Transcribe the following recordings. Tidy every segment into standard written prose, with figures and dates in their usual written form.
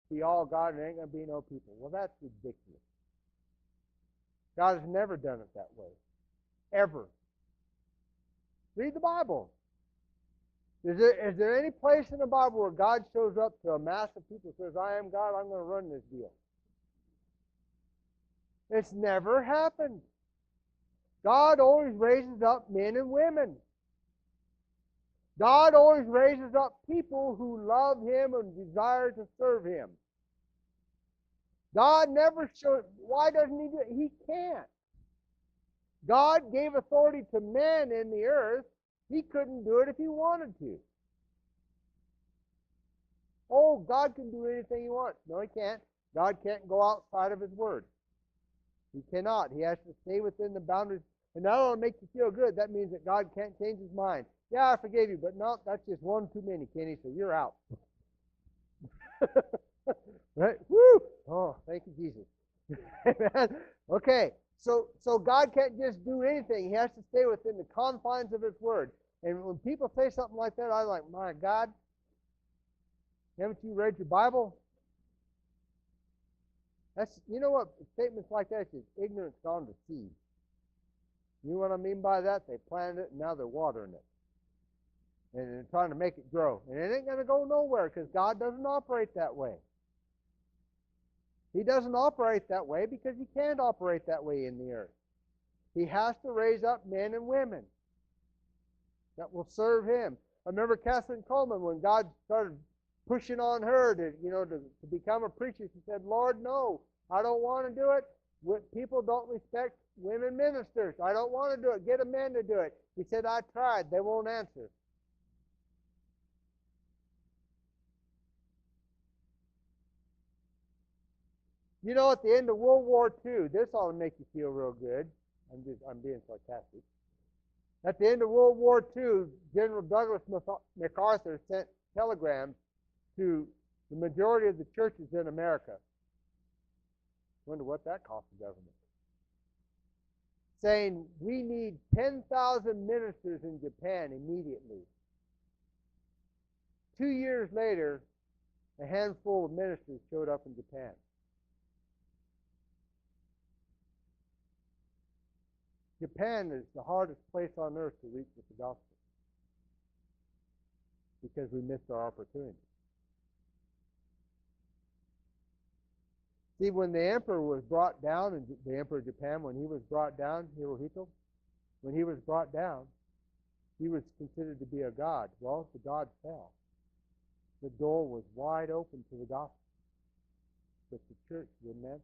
be all God and there ain't going to be no people. Well, that's ridiculous. God has never done it that way. Ever. Read the Bible. Is there any place in the Bible where God shows up to a mass of people and says, I am God, I'm going to run this deal? It's never happened. God always raises up men and women. God always raises up people who love Him and desire to serve Him. God never shows. Why doesn't He do it? He can't. God gave authority to men in the earth. He couldn't do it if He wanted to. Oh, God can do anything He wants. No, He can't. God can't go outside of His Word. He cannot. He has to stay within the boundaries. And that ought to make you feel good. That means that God can't change His mind. Yeah, I forgave you, but no, that's just one too many, Kenny, so you're out. Right? Woo! Oh, thank you, Jesus. Amen. Okay, so God can't just do anything. He has to stay within the confines of His Word. And when people say something like that, I'm like, my God, haven't you read your Bible? That's, you know what, statements like that is ignorance gone to seed. You know what I mean by that? They planted it and now they're watering it. And they're trying to make it grow. And it ain't going to go nowhere because God doesn't operate that way. He doesn't operate that way because He can't operate that way in the earth. He has to raise up men and women that will serve Him. I remember Catherine Coleman, when God started pushing on her to become a preacher, she said, Lord, no, I don't want to do it. People don't respect women ministers. I don't want to do it. Get a man to do it. He said, I tried. They won't answer. You know, at the end of World War II, this ought to make you feel real good. I'm being sarcastic. At the end of World War II, General Douglas MacArthur sent telegrams to the majority of the churches in America. Wonder what that cost the government. Saying, we need 10,000 ministers in Japan immediately. 2 years later, a handful of ministers showed up in Japan. Japan is the hardest place on earth to reach with the gospel because we missed our opportunity. See, when the emperor was brought down, and the emperor of Japan, when he was brought down, Hirohito, when he was brought down, he was considered to be a god. Well, the god fell. The door was wide open to the gospel, but the church wouldn't answer.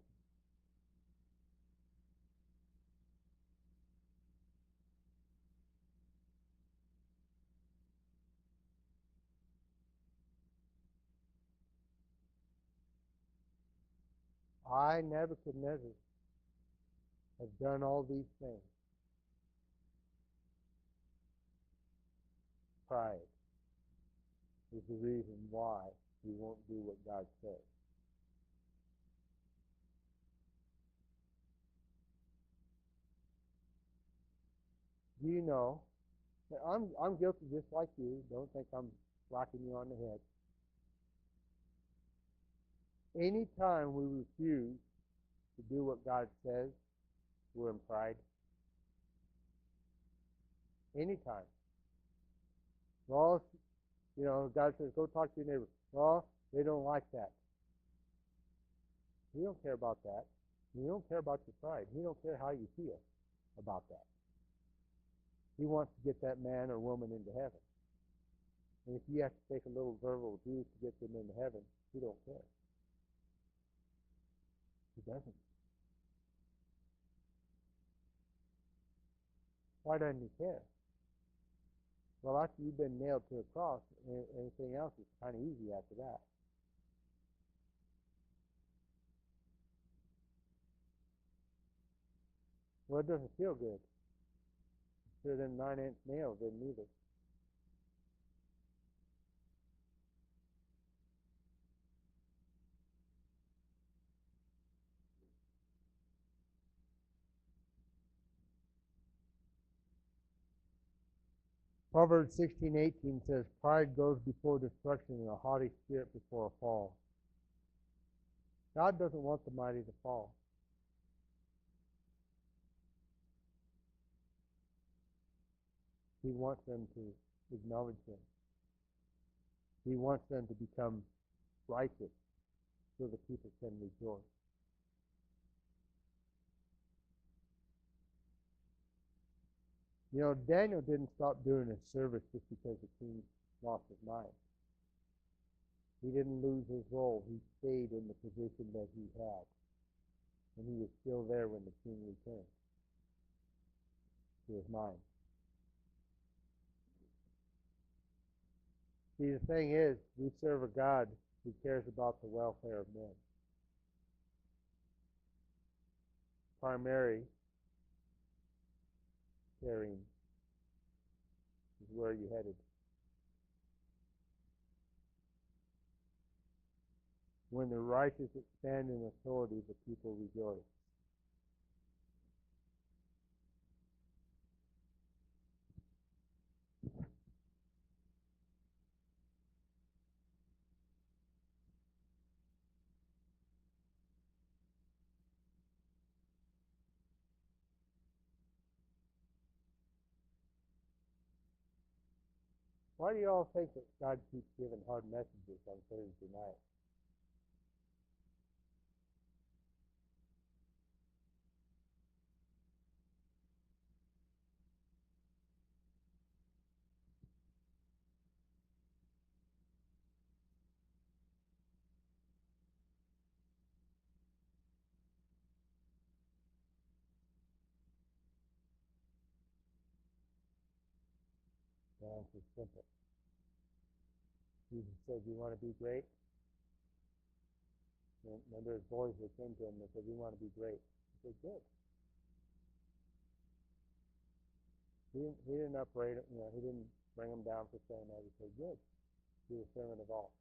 I, Nebuchadnezzar, have done all these things. Pride is the reason why we won't do what God says. Do you know that I'm guilty just like you? Don't think I'm whacking you on the head. Anytime we refuse to do what God says, we're in pride. Anytime. Well, God says, go talk to your neighbor. Well, they don't like that. He don't care about that. He don't care about your pride. He don't care how you feel about that. He wants to get that man or woman into heaven. And if you have to take a little verbal abuse to get them into heaven, He don't care. He doesn't. Why doesn't He care? Well, after you've been nailed to a cross, anything else is kind of easy after that. Well, it doesn't feel good. Sure, them 9-inch nails didn't either. Proverbs 16:18 says, pride goes before destruction and a haughty spirit before a fall. God doesn't want the mighty to fall. He wants them to acknowledge Him. He wants them to become righteous so the people can rejoice. You know, Daniel didn't stop doing his service just because the king lost his mind. He didn't lose his role. He stayed in the position that he had. And he was still there when the king returned to his mind. See, the thing is, we serve a God who cares about the welfare of men. Primary caring is where you're headed. When the righteous stand in authority, the people rejoice. Why do you all think that God keeps giving hard messages on Thursday night? The answer is simple. Jesus said, "You want to be great?" Remember, his boys that came to him and said, "We want to be great." He said, "Good." He didn't upraise it. He didn't bring them down for saying that. He said, "Good. Be a servant of all."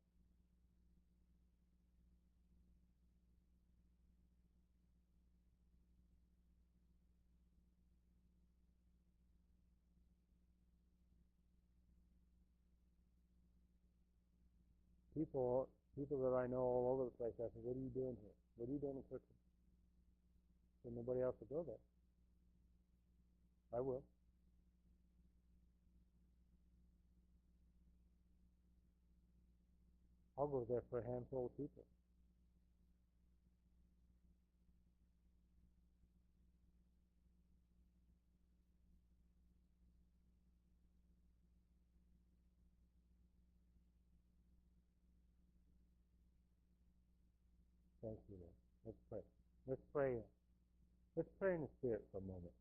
People that I know all over the place, I said, "What are you doing here? What are you doing in Kirkland?" So nobody else will go there. I will. I'll go there for a handful of people. Thank you, Lord. Let's pray. Let's pray. Let's pray in the Spirit for a moment.